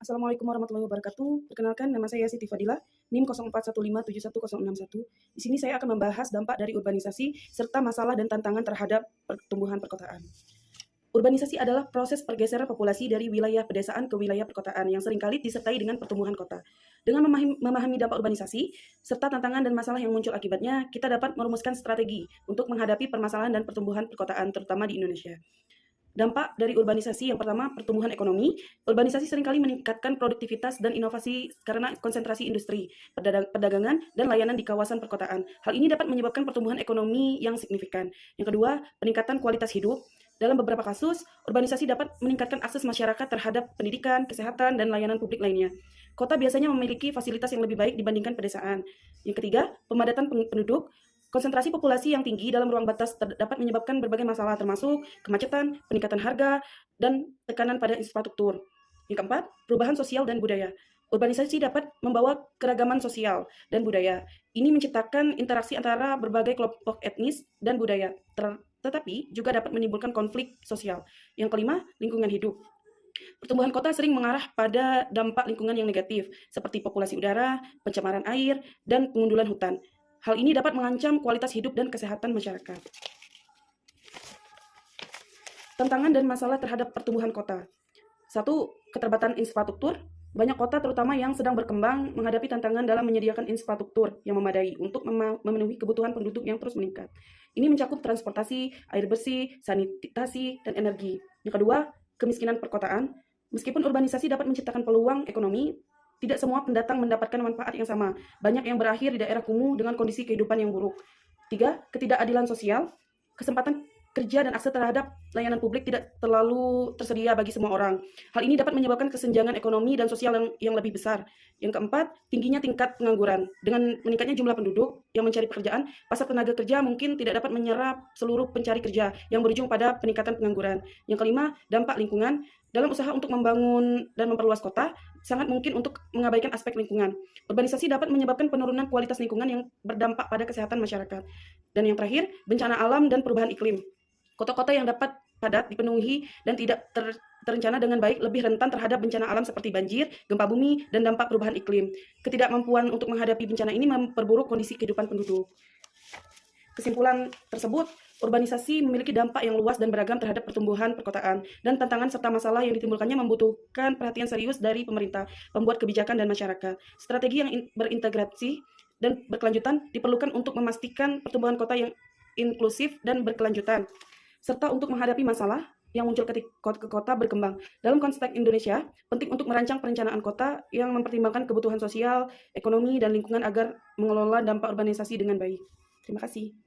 Assalamualaikum warahmatullahi wabarakatuh. Perkenalkan, nama saya Siti Fadila, NIM 0415711061. Di sini saya akan membahas dampak dari urbanisasi serta masalah dan tantangan terhadap pertumbuhan perkotaan. Urbanisasi adalah proses pergeseran populasi dari wilayah pedesaan ke wilayah perkotaan yang seringkali disertai dengan pertumbuhan kota. Dengan memahami dampak urbanisasi serta tantangan dan masalah yang muncul akibatnya, kita dapat merumuskan strategi untuk menghadapi permasalahan dan pertumbuhan perkotaan, terutama di Indonesia. Dampak dari urbanisasi yang pertama, pertumbuhan ekonomi. Urbanisasi seringkali meningkatkan produktivitas dan inovasi karena konsentrasi industri, perdagangan, dan layanan di kawasan perkotaan. Hal ini dapat menyebabkan pertumbuhan ekonomi yang signifikan. Yang kedua, peningkatan kualitas hidup. Dalam beberapa kasus, urbanisasi dapat meningkatkan akses masyarakat terhadap pendidikan, kesehatan, dan layanan publik lainnya. Kota biasanya memiliki fasilitas yang lebih baik dibandingkan pedesaan. Yang ketiga, pemadatan penduduk. Konsentrasi populasi yang tinggi dalam ruang batas dapat menyebabkan berbagai masalah termasuk kemacetan, peningkatan harga, dan tekanan pada infrastruktur. Yang keempat, perubahan sosial dan budaya. Urbanisasi dapat membawa keragaman sosial dan budaya. Ini menciptakan interaksi antara berbagai kelompok etnis dan budaya, tetapi juga dapat menimbulkan konflik sosial. Yang kelima, lingkungan hidup. Pertumbuhan kota sering mengarah pada dampak lingkungan yang negatif, seperti populasi udara, pencemaran air, dan pengundulan hutan. Hal ini dapat mengancam kualitas hidup dan kesehatan masyarakat. Tantangan dan masalah terhadap pertumbuhan kota. 1. Keterbatasan infrastruktur. Banyak kota, terutama yang sedang berkembang, menghadapi tantangan dalam menyediakan infrastruktur yang memadai untuk memenuhi kebutuhan penduduk yang terus meningkat. Ini mencakup transportasi, air bersih, sanitasi, dan energi. Yang kedua, kemiskinan perkotaan. Meskipun urbanisasi dapat menciptakan peluang ekonomi, tidak semua pendatang mendapatkan manfaat yang sama. Banyak yang berakhir di daerah kumuh dengan kondisi kehidupan yang buruk. 3. Ketidakadilan sosial. Kesempatan kerja dan akses terhadap layanan publik tidak terlalu tersedia bagi semua orang. Hal ini dapat menyebabkan kesenjangan ekonomi dan sosial yang lebih besar. Yang keempat, tingginya tingkat pengangguran. Dengan meningkatnya jumlah penduduk yang mencari pekerjaan, pasar tenaga kerja mungkin tidak dapat menyerap seluruh pencari kerja yang berujung pada peningkatan pengangguran. Yang kelima, dampak lingkungan. Dalam usaha untuk membangun dan memperluas kota, sangat mungkin untuk mengabaikan aspek lingkungan. Urbanisasi dapat menyebabkan penurunan kualitas lingkungan yang berdampak pada kesehatan masyarakat. Dan yang terakhir, bencana alam dan perubahan iklim. Kota-kota yang dapat padat dipenuhi dan tidak terencana dengan baik lebih rentan terhadap bencana alam seperti banjir, gempa bumi, dan dampak perubahan iklim. Ketidakmampuan untuk menghadapi bencana ini memperburuk kondisi kehidupan penduduk. Kesimpulan tersebut, urbanisasi memiliki dampak yang luas dan beragam terhadap pertumbuhan perkotaan, dan tantangan serta masalah yang ditimbulkannya membutuhkan perhatian serius dari pemerintah, pembuat kebijakan, dan masyarakat. Strategi yang berintegrasi dan berkelanjutan diperlukan untuk memastikan pertumbuhan kota yang inklusif dan berkelanjutan, serta untuk menghadapi masalah yang muncul ketika kota berkembang. Dalam konteks Indonesia, penting untuk merancang perencanaan kota yang mempertimbangkan kebutuhan sosial, ekonomi, dan lingkungan agar mengelola dampak urbanisasi dengan baik. Terima kasih.